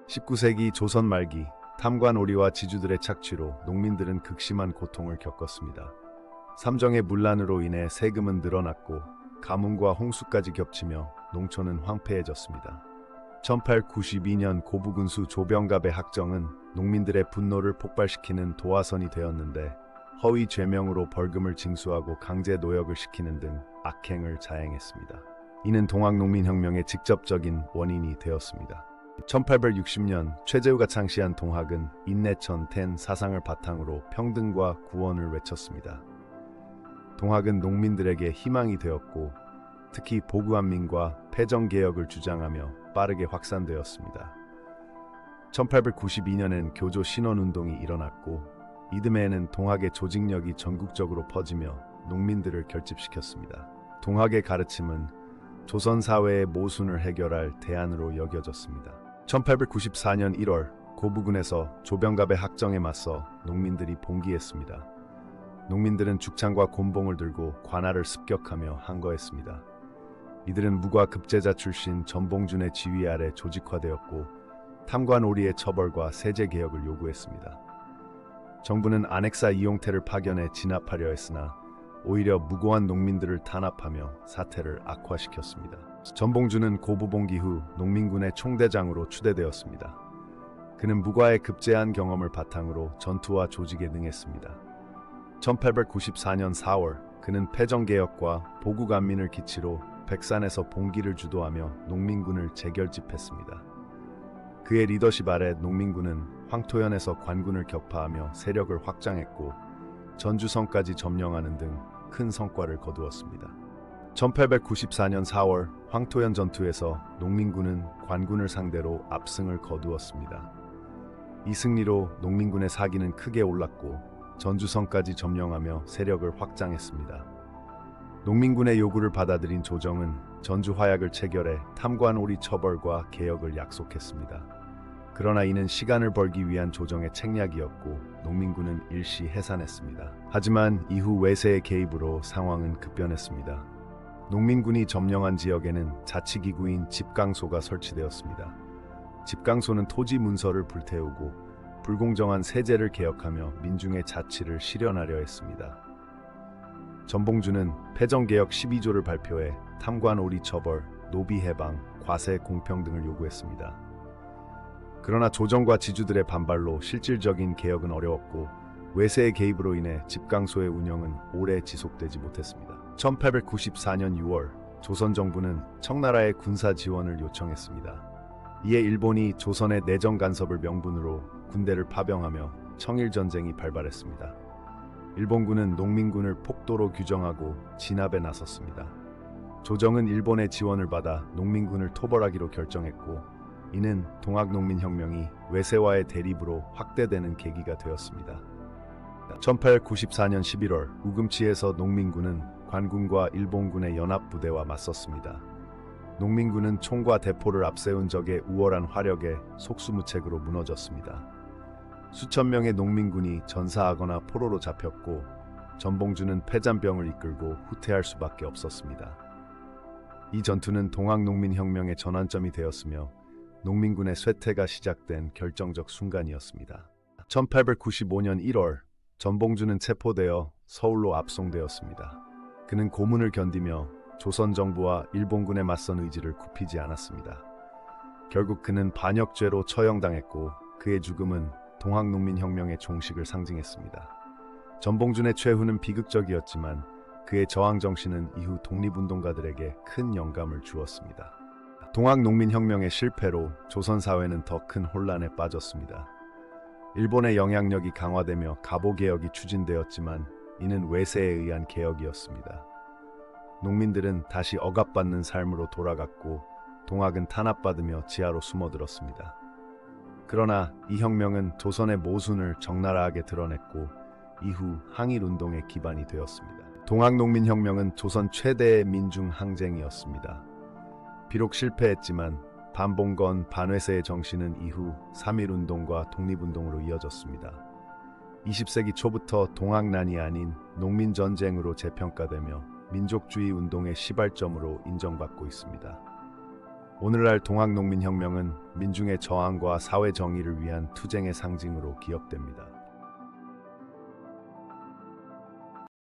19세기 조선 말기 탐관오리와 지주들의 착취로 농민들은 극심한 고통을 겪었습니다. 삼정의 문란으로 인해 세금은 늘어났고 가뭄과 홍수까지 겹치며 농촌은 황폐해졌습니다. 1892년 고부군수 조병갑의 학정은 농민들의 분노를 폭발시키는 도화선이 되었는데 허위 죄명으로 벌금을 징수하고 강제 노역을 시키는 등 악행을 자행했습니다. 이는 동학농민혁명의 직접적인 원인이 되었습니다. 1860년 최재우가 창시한 동학은 인내천 텐 사상을 바탕으로 평등과 구원을 외쳤습니다. 동학은 농민들에게 희망이 되었고 특히 보구한민과 패정개혁을 주장하며 빠르게 확산되었습니다. 1892년엔 교조 신원운동이 일어났고 이듬해에는 동학의 조직력이 전국적으로 퍼지며 농민들을 결집시켰습니다. 동학의 가르침은 조선 사회의 모순을 해결할 대안으로 여겨졌습니다. 1894년 1월 고부군에서 조병갑의 학정에 맞서 농민들이 봉기했습니다. 농민들은 죽창과 곤봉을 들고 관할을 습격하며 항거했습니다. 이들은 무과 급제자 출신 전봉준의 지휘 아래 조직화되었고 탐관오리의 처벌과 세제개혁을 요구했습니다. 정부는 안핵사 이용태를 파견해 진압하려 했으나 오히려 무고한 농민들을 탄압하며 사태를 악화시켰습니다. 전봉준은 고부봉기 후 농민군의 총대장으로 추대되었습니다. 그는 무과의 급제한 경험을 바탕으로 전투와 조직에 능했습니다. 1894년 4월 그는 패정개혁과 보국안민을 기치로 백산에서 봉기를 주도하며 농민군을 재결집했습니다. 그의 리더십 아래 농민군은 황토현에서 관군을 격파하며 세력을 확장했고 전주성까지 점령하는 등 큰 성과를 거두었습니다. 1894년 4월 황토현 전투에서 농민군은 관군을 상대로 압승을 거두었습니다. 이 승리로 농민군의 사기는 크게 올랐고 전주성까지 점령하며 세력을 확장했습니다. 농민군의 요구를 받아들인 조정은 전주 화약을 체결해 탐관오리 처벌과 개혁을 약속했습니다. 그러나 이는 시간을 벌기 위한 조정의 책략이었고 농민군은 일시 해산했습니다. 하지만 이후 외세의 개입으로 상황은 급변했습니다. 농민군이 점령한 지역에는 자치기구인 집강소가 설치되었습니다. 집강소는 토지 문서를 불태우고 불공정한 세제를 개혁하며 민중의 자치를 실현하려 했습니다. 전봉준은 패정개혁 12조를 발표해 탐관오리 처벌, 노비 해방, 과세 공평 등을 요구했습니다. 그러나 조정과 지주들의 반발로 실질적인 개혁은 어려웠고 외세의 개입으로 인해 집강소의 운영은 오래 지속되지 못했습니다. 1894년 6월 조선 정부는 청나라의 군사 지원을 요청했습니다. 이에 일본이 조선의 내정 간섭을 명분으로 군대를 파병하며 청일 전쟁이 발발했습니다. 일본군은 농민군을 폭도로 규정하고 진압에 나섰습니다. 조정은 일본의 지원을 받아 농민군을 토벌하기로 결정했고 이는 동학농민혁명이 외세와의 대립으로 확대되는 계기가 되었습니다. 1894년 11월 우금치에서 농민군은 관군과 일본군의 연합부대와 맞섰습니다. 농민군은 총과 대포를 앞세운 적의 우월한 화력에 속수무책으로 무너졌습니다. 수천 명의 농민군이 전사하거나 포로로 잡혔고 전봉준은 패잔병을 이끌고 후퇴할 수밖에 없었습니다. 이 전투는 동학농민혁명의 전환점이 되었으며 농민군의 쇠퇴가 시작된 결정적 순간이었습니다. 1895년 1월 전봉준은 체포되어 서울로 압송되었습니다. 그는 고문을 견디며 조선 정부와 일본군에 맞선 의지를 굽히지 않았습니다. 결국 그는 반역죄로 처형당했고 그의 죽음은 동학농민혁명의 종식을 상징했습니다. 전봉준의 최후는 비극적이었지만 그의 저항 정신은 이후 독립운동가들에게 큰 영감을 주었습니다. 동학농민혁명의 실패로 조선 사회는 더 큰 혼란에 빠졌습니다. 일본의 영향력이 강화되며 갑오개혁이 추진되었지만 이는 외세에 의한 개혁이었습니다. 농민들은 다시 억압받는 삶으로 돌아갔고 동학은 탄압받으며 지하로 숨어들었습니다. 그러나 이 혁명은 조선의 모순을 적나라하게 드러냈고 이후 항일운동의 기반이 되었습니다. 동학농민혁명은 조선 최대의 민중 항쟁이었습니다. 비록 실패했지만 반봉건 반외세의 정신은 이후 3.1운동과 독립운동으로 이어졌습니다. 20세기 초부터 동학난이 아닌 농민전쟁으로 재평가되며 민족주의 운동의 시발점으로 인정받고 있습니다. 오늘날 동학농민혁명은 민중의 저항과 사회 정의를 위한 투쟁의 상징으로 기억됩니다.